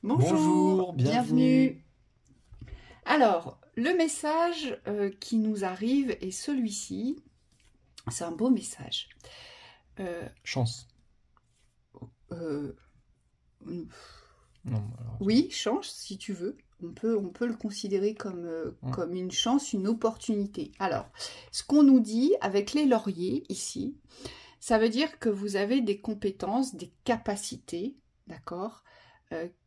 Bonjour, bienvenue. Alors, le message qui nous arrive est celui-ci. C'est un beau message. Chance. Non, alors... Oui, chance si tu veux. On peut le considérer comme une chance, une opportunité. Alors, ce qu'on nous dit avec les lauriers ici, ça veut dire que vous avez des compétences, des capacités, d'accord,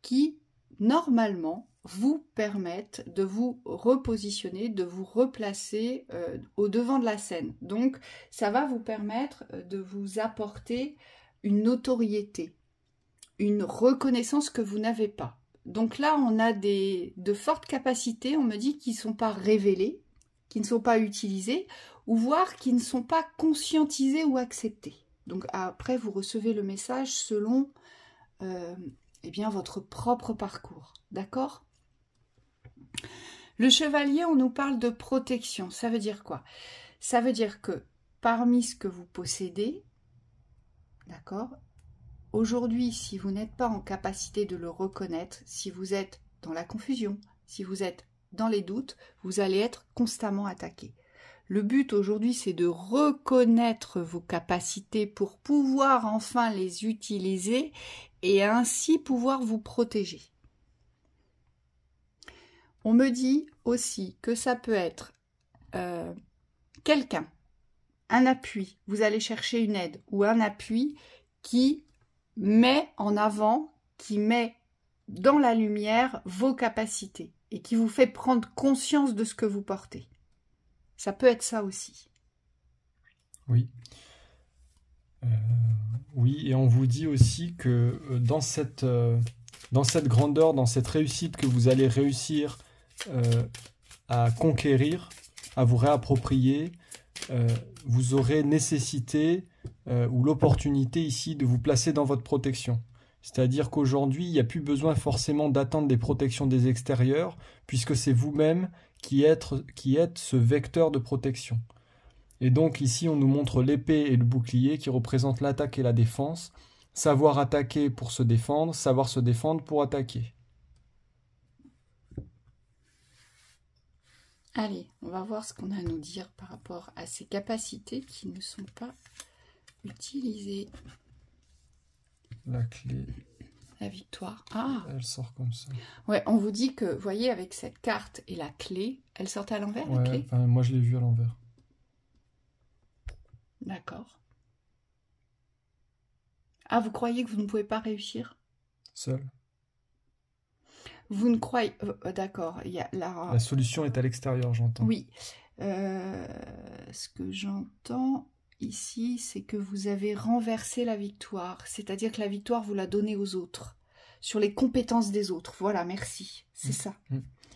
qui normalement vous permettent de vous repositionner, de vous replacer au devant de la scène. Donc, ça va vous permettre de vous apporter une notoriété, une reconnaissance que vous n'avez pas. Donc là, on a de fortes capacités, on me dit, qui ne sont pas révélées, qui ne sont pas utilisées, ou voire qui ne sont pas conscientisées ou acceptées. Donc après, vous recevez le message selon eh bien, votre propre parcours. D'accord ? Le chevalier, on nous parle de protection. Ça veut dire quoi ? Ça veut dire que parmi ce que vous possédez, d'accord ? Aujourd'hui, si vous n'êtes pas en capacité de le reconnaître, si vous êtes dans la confusion, si vous êtes dans les doutes, vous allez être constamment attaqué. Le but aujourd'hui, c'est de reconnaître vos capacités pour pouvoir enfin les utiliser et ainsi pouvoir vous protéger. On me dit aussi que ça peut être quelqu'un, un appui, vous allez chercher une aide ou un appui qui met en avant, qui met dans la lumière vos capacités et qui vous fait prendre conscience de ce que vous portez. Ça peut être ça aussi. Oui. Oui, et on vous dit aussi que dans cette grandeur, dans cette réussite que vous allez réussir à conquérir, à vous réapproprier, vous aurez nécessité ou l'opportunité ici de vous placer dans votre protection. C'est-à-dire qu'aujourd'hui, il n'y a plus besoin forcément d'attendre des protections des extérieurs, puisque c'est vous-même qui êtes ce vecteur de protection. Et donc ici, on nous montre l'épée et le bouclier qui représentent l'attaque et la défense. Savoir attaquer pour se défendre, savoir se défendre pour attaquer. Allez, on va voir ce qu'on a à nous dire par rapport à ces capacités qui ne sont pas utilisées. La clé. La victoire. Ah, elle sort comme ça. Ouais, on vous dit que, vous voyez, avec cette carte et la clé, elle sort à l'envers, ouais, la clé ? Moi, je l'ai vue à l'envers. D'accord. Ah, vous croyez que vous ne pouvez pas réussir ? Seul. Vous ne croyez... d'accord, il y a la solution est à l'extérieur, j'entends. Oui. Ce que j'entends ici, c'est que vous avez renversé la victoire. C'est-à-dire que la victoire, vous la donnez aux autres. Sur les compétences des autres. Voilà, merci. C'est ça.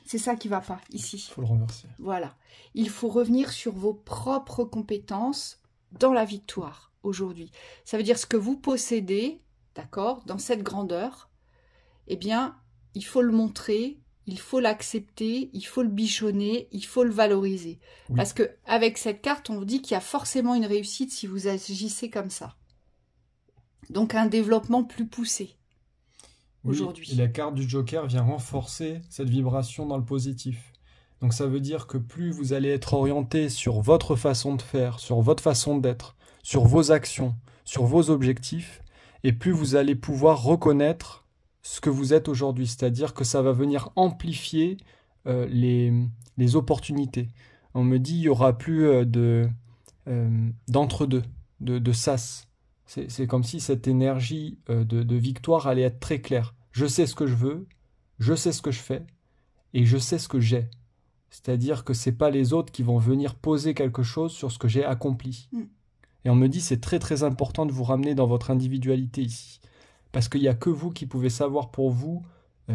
C'est ça qui ne va pas, ici. Il faut le renverser. Voilà. Il faut revenir sur vos propres compétences dans la victoire, aujourd'hui. Ça veut dire ce que vous possédez, d'accord, dans cette grandeur, eh bien, il faut le montrer, il faut l'accepter, il faut le bichonner, il faut le valoriser. Oui. Parce qu'avec cette carte, on vous dit qu'il y a forcément une réussite si vous agissez comme ça. Donc un développement plus poussé aujourd'hui. Et la carte du Joker vient renforcer cette vibration dans le positif. Donc ça veut dire que plus vous allez être orienté sur votre façon de faire, sur votre façon d'être, sur vos actions, sur vos objectifs, et plus vous allez pouvoir reconnaître ce que vous êtes aujourd'hui, c'est-à-dire que ça va venir amplifier les opportunités. On me dit il n'y aura plus d'entre-deux, de sas. C'est comme si cette énergie de victoire allait être très claire. Je sais ce que je veux, je sais ce que je fais, et je sais ce que j'ai. C'est-à-dire que ce n'est pas les autres qui vont venir poser quelque chose sur ce que j'ai accompli. Et on me dit c'est très très important de vous ramener dans votre individualité ici. Parce qu'il n'y a que vous qui pouvez savoir pour vous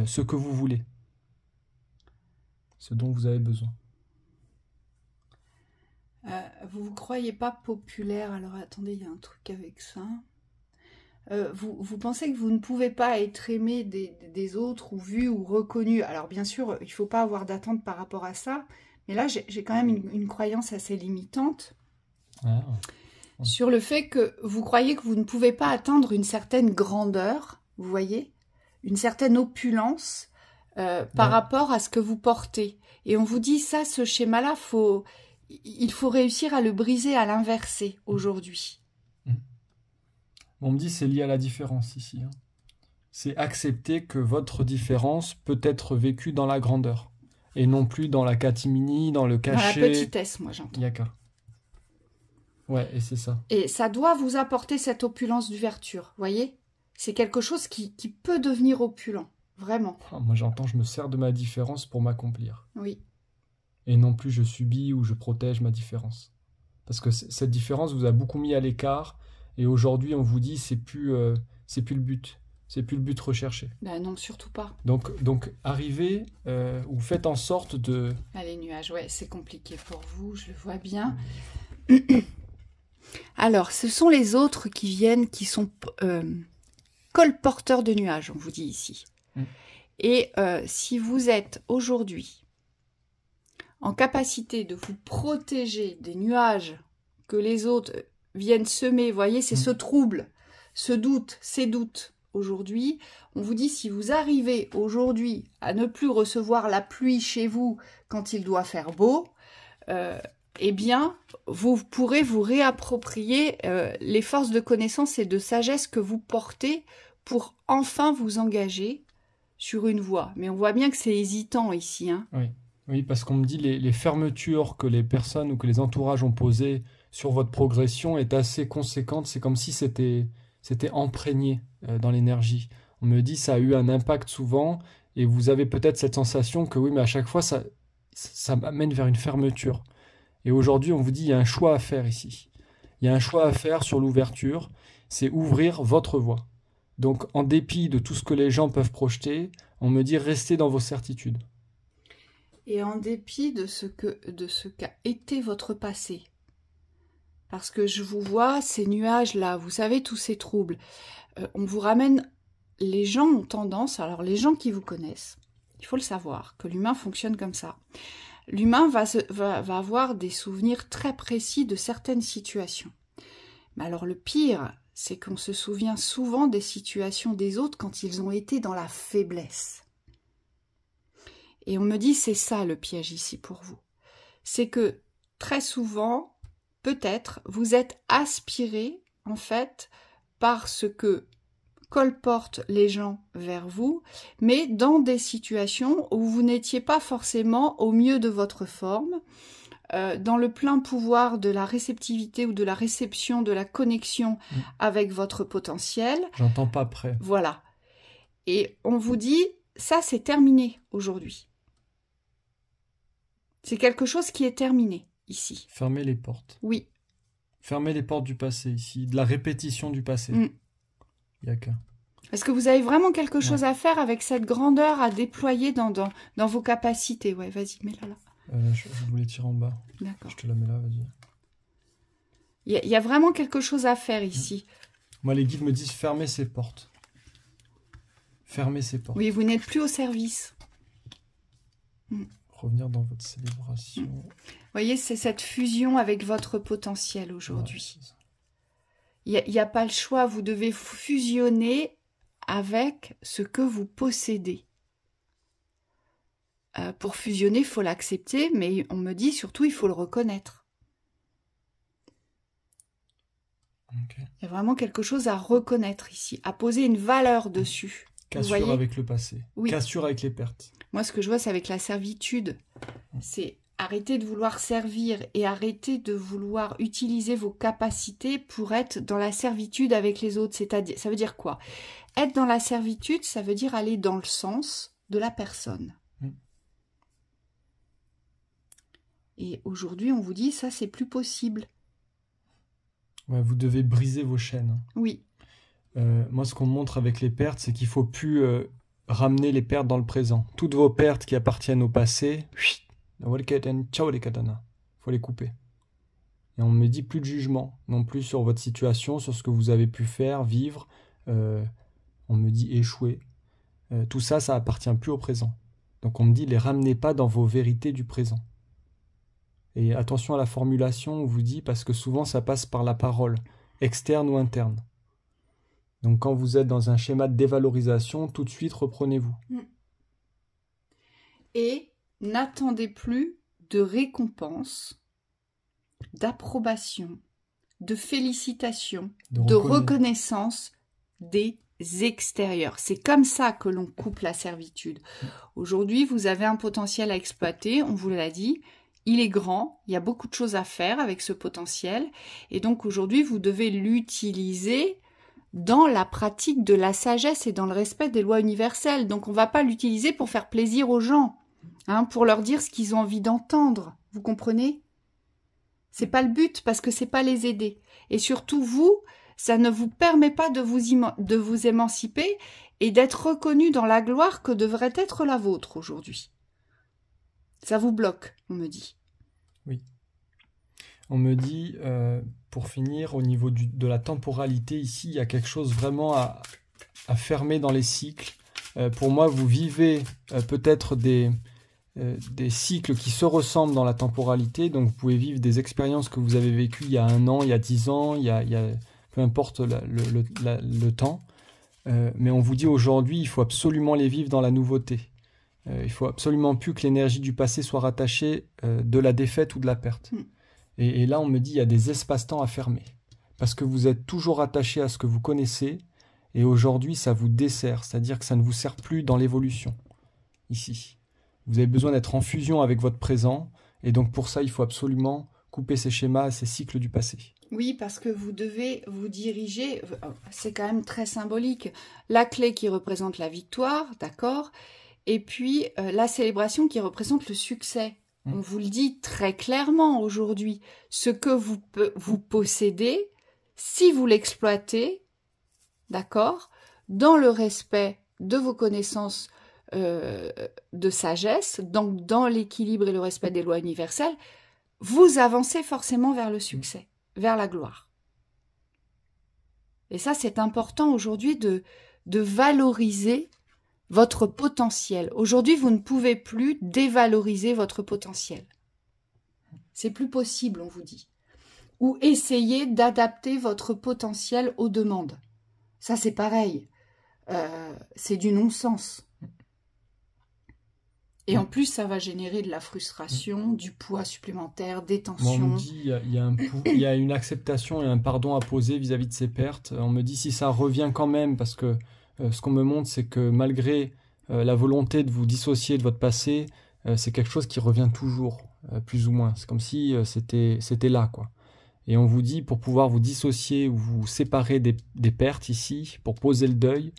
ce que vous voulez. Ce dont vous avez besoin. Vous ne vous croyez pas populaire? Alors attendez, il y a un truc avec ça. Vous pensez que vous ne pouvez pas être aimé des autres ou vu ou reconnu. Alors bien sûr, il ne faut pas avoir d'attente par rapport à ça. Mais là, j'ai quand même une croyance assez limitante. Sur le fait que vous croyez que vous ne pouvez pas atteindre une certaine grandeur, vous voyez, une certaine opulence par rapport à ce que vous portez. Et on vous dit, ça, ce schéma-là, il faut réussir à le briser, à l'inverser aujourd'hui. On me dit c'est lié à la différence ici. Hein. C'est accepter que votre différence peut être vécue dans la grandeur. Et non plus dans la catimini, dans le cachet. Dans la petitesse, moi j'entends. Yaka. Ouais, et c'est ça. Et ça doit vous apporter cette opulence d'ouverture, voyez? C'est quelque chose qui peut devenir opulent, vraiment. Ah, moi j'entends, je me sers de ma différence pour m'accomplir. Oui. Et non plus je subis ou je protège ma différence. Parce que cette différence vous a beaucoup mis à l'écart, et aujourd'hui on vous dit c'est plus le but. C'est plus le but recherché. Ben non, surtout pas. Donc arrivez ou faites en sorte de... Ah, les nuages, ouais, c'est compliqué pour vous, je le vois bien. Alors, ce sont les autres qui viennent, qui sont colporteurs de nuages, on vous dit ici. Et si vous êtes aujourd'hui en capacité de vous protéger des nuages que les autres viennent semer, vous voyez, c'est ce trouble, ce doute, ces doutes. Aujourd'hui, on vous dit si vous arrivez aujourd'hui à ne plus recevoir la pluie chez vous quand il doit faire beau, eh bien, vous pourrez vous réapproprier les forces de connaissance et de sagesse que vous portez pour enfin vous engager sur une voie. Mais on voit bien que c'est hésitant ici. Hein. Oui, parce qu'on me dit les fermetures que les personnes ou que les entourages ont posées sur votre progression est assez conséquente. C'est comme si c'était imprégné dans l'énergie. On me dit ça a eu un impact souvent et vous avez peut-être cette sensation que oui, mais à chaque fois ça m'amène vers une fermeture. Et aujourd'hui, on vous dit il y a un choix à faire ici. Il y a un choix à faire sur l'ouverture, c'est ouvrir votre voie. Donc en dépit de tout ce que les gens peuvent projeter, on me dit restez dans vos certitudes. Et en dépit de ce qu'a été votre passé. Parce que je vous vois, ces nuages-là, vous savez, tous ces troubles, on vous ramène, les gens ont tendance, alors les gens qui vous connaissent, il faut le savoir, que l'humain fonctionne comme ça. L'humain va avoir des souvenirs très précis de certaines situations. Mais alors le pire, c'est qu'on se souvient souvent des situations des autres quand ils ont été dans la faiblesse. Et on me dit, c'est ça le piège ici pour vous. C'est que très souvent, peut-être, vous êtes aspiré, en fait, par ce que colportent les gens vers vous, mais dans des situations où vous n'étiez pas forcément au mieux de votre forme, dans le plein pouvoir de la réceptivité ou de la réception, de la connexion avec votre potentiel. J'entends pas prêt. Voilà. Et on vous dit, ça c'est terminé aujourd'hui. C'est quelque chose qui est terminé. Ici. Fermez les portes. Oui. Fermez les portes du passé ici, de la répétition du passé. Yaka. Est-ce que vous avez vraiment quelque chose à faire avec cette grandeur à déployer dans vos capacités? Ouais, vas-y, mets-la là. Je voulais tirer en bas. D'accord. Je te la mets là, vas-y. Il y a vraiment quelque chose à faire ici. Moi, les guides me disent fermez ces portes. Fermez ces portes. Oui, vous n'êtes plus au service. Revenir dans votre célébration. Vous voyez, c'est cette fusion avec votre potentiel aujourd'hui. Il n'y a pas le choix, vous devez fusionner avec ce que vous possédez. Pour fusionner, il faut l'accepter, mais on me dit surtout, il faut le reconnaître. Okay. Il y a vraiment quelque chose à reconnaître ici, à poser une valeur dessus. Cassure avec le passé, oui. Cassure avec les pertes. Moi, ce que je vois, c'est avec la servitude. C'est arrêter de vouloir servir et arrêter de vouloir utiliser vos capacités pour être dans la servitude avec les autres. C'est-à-dire, ça veut dire quoi? Être dans la servitude, ça veut dire aller dans le sens de la personne. Et aujourd'hui, on vous dit, ça, c'est plus possible. Ouais, vous devez briser vos chaînes. Oui. Moi, ce qu'on montre avec les pertes, c'est qu'il ne faut plus ramener les pertes dans le présent. Toutes vos pertes qui appartiennent au passé, il faut les couper. Et on me dit plus de jugement, non plus sur votre situation, sur ce que vous avez pu faire, vivre. On me dit échouer. Tout ça, ça appartient plus au présent. Donc on me dit, les ramenez pas dans vos vérités du présent. Et attention à la formulation, on vous dit, parce que souvent ça passe par la parole, externe ou interne. Donc quand vous êtes dans un schéma de dévalorisation, tout de suite reprenez-vous. Et n'attendez plus de récompense, d'approbation, de félicitations, de reconnaissance des extérieurs. C'est comme ça que l'on coupe la servitude. Aujourd'hui, vous avez un potentiel à exploiter, on vous l'a dit, il est grand, il y a beaucoup de choses à faire avec ce potentiel, et donc aujourd'hui, vous devez l'utiliser dans la pratique de la sagesse et dans le respect des lois universelles. Donc on ne va pas l'utiliser pour faire plaisir aux gens, hein, pour leur dire ce qu'ils ont envie d'entendre. Vous comprenez? C'est pas le but, parce que c'est pas les aider. Et surtout, vous, ça ne vous permet pas de vous émanciper et d'être reconnu dans la gloire que devrait être la vôtre aujourd'hui. Ça vous bloque, on me dit. Oui. On me dit, pour finir, au niveau de la temporalité, ici, il y a quelque chose vraiment à fermer dans les cycles. Pour moi, vous vivez peut-être des cycles qui se ressemblent dans la temporalité. Donc, vous pouvez vivre des expériences que vous avez vécues il y a 1 an, il y a 10 ans, peu importe le temps. Mais on vous dit aujourd'hui, il faut absolument les vivre dans la nouveauté. Il faut absolument plus que l'énergie du passé soit rattachée de la défaite ou de la perte. Et là, on me dit, il y a des espaces-temps à fermer. Parce que vous êtes toujours attaché à ce que vous connaissez. Et aujourd'hui, ça vous dessert. C'est-à-dire que ça ne vous sert plus dans l'évolution. Ici. Vous avez besoin d'être en fusion avec votre présent. Et donc, pour ça, il faut absolument couper ces schémas, ces cycles du passé. Oui, parce que vous devez vous diriger. C'est quand même très symbolique. La clé qui représente la victoire, d'accord ? Et puis, la célébration qui représente le succès. On vous le dit très clairement aujourd'hui. Ce que vous possédez, si vous l'exploitez, d'accord, dans le respect de vos connaissances de sagesse, donc dans l'équilibre et le respect des lois universelles, vous avancez forcément vers le succès, vers la gloire. Et ça, c'est important aujourd'hui de valoriser votre potentiel. Aujourd'hui, vous ne pouvez plus dévaloriser votre potentiel. C'est plus possible, on vous dit. Ou essayer d'adapter votre potentiel aux demandes. Ça, c'est pareil. C'est du non-sens. Et en plus, ça va générer de la frustration, du poids supplémentaire, des tensions. On me dit il y a une acceptation et un pardon à poser vis-à-vis de ces pertes. On me dit si ça revient quand même, parce que ce qu'on me montre, c'est que malgré la volonté de vous dissocier de votre passé, c'est quelque chose qui revient toujours, plus ou moins. C'est comme si c'était là, quoi. Et on vous dit, pour pouvoir vous dissocier ou vous séparer des pertes ici, pour poser le deuil,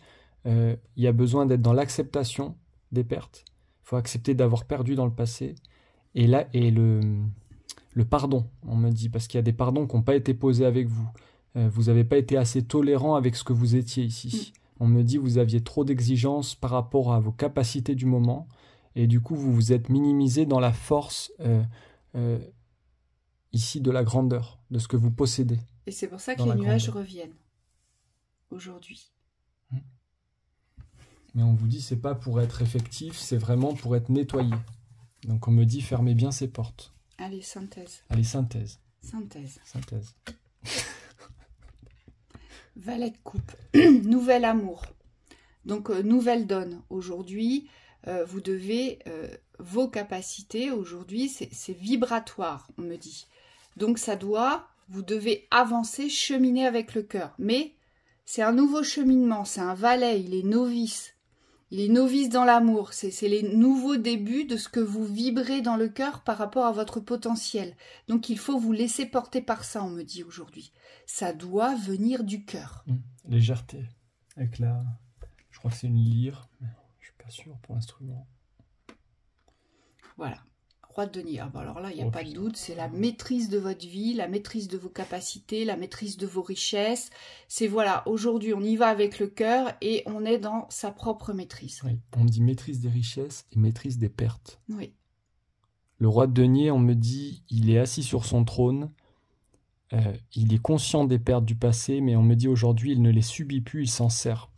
il y a besoin d'être dans l'acceptation des pertes. Il faut accepter d'avoir perdu dans le passé. Et là, le pardon, on me dit, parce qu'il y a des pardons qui n'ont pas été posés avec vous. Vous n'avez pas été assez tolérant avec ce que vous étiez ici. On me dit vous aviez trop d'exigences par rapport à vos capacités du moment. Et du coup, vous vous êtes minimisé dans la force ici de la grandeur, de ce que vous possédez. Et c'est pour ça que les nuages reviennent aujourd'hui. Mais on vous dit c'est pas pour être effectif, c'est vraiment pour être nettoyé. Donc on me dit fermez bien ces portes. Allez, synthèse. Allez, synthèse. Synthèse. Synthèse. Valet de coupe. Nouvel amour. Donc, nouvelle donne. Aujourd'hui, vous devez... vos capacités, aujourd'hui, c'est vibratoire, on me dit. Donc, vous devez avancer, cheminer avec le cœur. Mais c'est un nouveau cheminement, c'est un valet, il est novice. Il est novice dans l'amour. C'est les nouveaux débuts de ce que vous vibrez dans le cœur par rapport à votre potentiel. Donc, il faut vous laisser porter par ça, on me dit aujourd'hui. Ça doit venir du cœur. Légèreté. Avec je crois que c'est une lyre, mais je suis pas sûr pour l'instrument. Voilà. Roi de denier. Alors là, il n'y a pas de doute. C'est la maîtrise de votre vie, la maîtrise de vos capacités, la maîtrise de vos richesses. C'est voilà, aujourd'hui, on y va avec le cœur et on est dans sa propre maîtrise. Oui. On me dit maîtrise des richesses et maîtrise des pertes. Oui. Le roi de denier, on me dit, il est assis sur son trône. Il est conscient des pertes du passé, mais on me dit aujourd'hui, il ne les subit plus, il s'en sert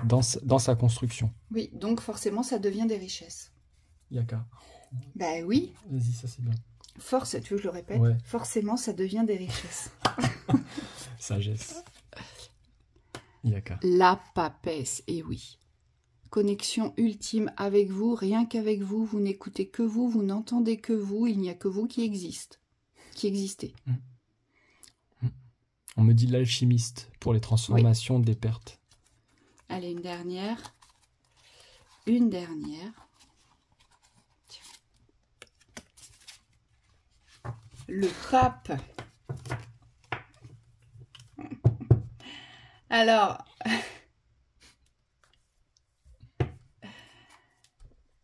dans sa construction. Oui, donc forcément, ça devient des richesses. Yaka. Ben oui. Vas-y, ça c'est bien. Tu veux que je le répète? Ouais. Forcément, ça devient des richesses. Sagesse. Yaka. La papesse, et oui. Connexion ultime avec vous, rien qu'avec vous, vous n'écoutez que vous n'entendez que vous, il n'y a que vous qui existez. On me dit l'alchimiste pour les transformations des pertes. Allez, une dernière. Une dernière. Tiens. Le pape. Alors,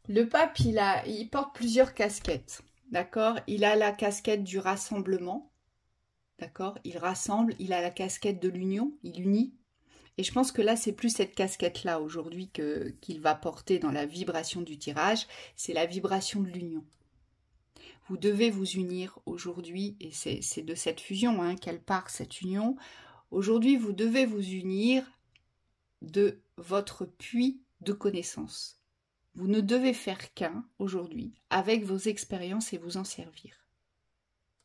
le pape, il porte plusieurs casquettes, d'accord? Il a la casquette du rassemblement, d'accord? Il rassemble, il a la casquette de l'union, il unit. Et je pense que là, c'est plus cette casquette-là aujourd'hui qu'il va porter dans la vibration du tirage, c'est la vibration de l'union. Vous devez vous unir aujourd'hui, et c'est de cette fusion qu'elle part, cette union. Aujourd'hui, vous devez vous unir de votre puits de connaissances. Vous ne devez faire qu'un aujourd'hui avec vos expériences et vous en servir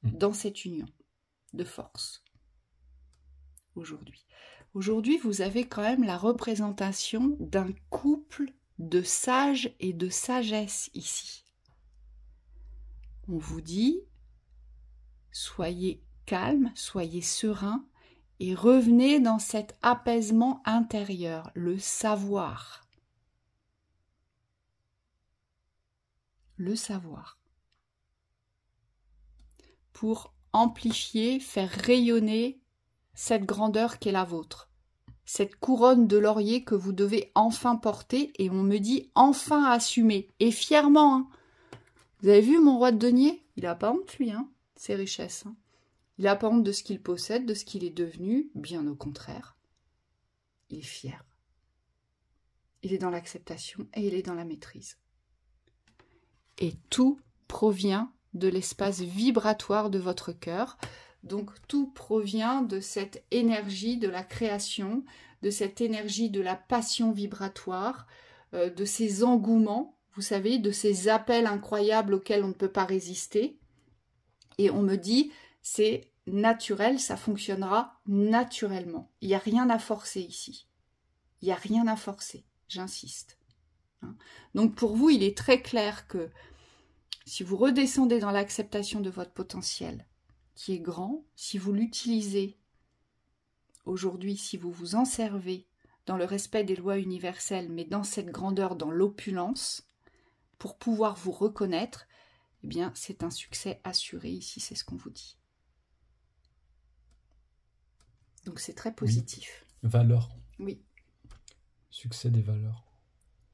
dans cette union de force. Aujourd'hui. Aujourd'hui, vous avez quand même la représentation d'un couple de sages et de sagesse ici. On vous dit, soyez calme, soyez serein et revenez dans cet apaisement intérieur, le savoir. Le savoir. Pour amplifier, faire rayonner cette grandeur qui est la vôtre. Cette couronne de laurier que vous devez enfin porter, et on me dit enfin assumer, et fièrement. Vous avez vu mon roi de denier? Il n'a pas honte, lui, ses richesses. Il n'a pas honte de ce qu'il possède, de ce qu'il est devenu, bien au contraire. Il est fier. Il est dans l'acceptation et il est dans la maîtrise. Et tout provient de l'espace vibratoire de votre cœur. Donc tout provient de cette énergie de la création, de cette énergie de la passion vibratoire, de ces engouements, vous savez, de ces appels incroyables auxquels on ne peut pas résister. Et on me dit, c'est naturel, ça fonctionnera naturellement. Il n'y a rien à forcer ici. Il n'y a rien à forcer, j'insiste. Donc pour vous, il est très clair que si vous redescendez dans l'acceptation de votre potentiel, qui est grand, si vous l'utilisez aujourd'hui, si vous vous en servez dans le respect des lois universelles, mais dans cette grandeur, dans l'opulence, pour pouvoir vous reconnaître, eh bien, c'est un succès assuré ici, c'est ce qu'on vous dit. Donc c'est très positif. Oui. Valeur. Oui. Succès des valeurs.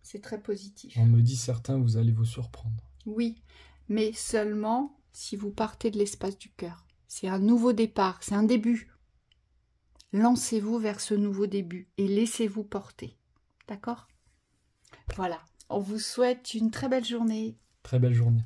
C'est très positif. On me dit certains, vous allez vous surprendre. Oui, mais seulement si vous partez de l'espace du cœur. C'est un nouveau départ, c'est un début. Lancez-vous vers ce nouveau début et laissez-vous porter. D'accord? Voilà. On vous souhaite une très belle journée. Très belle journée.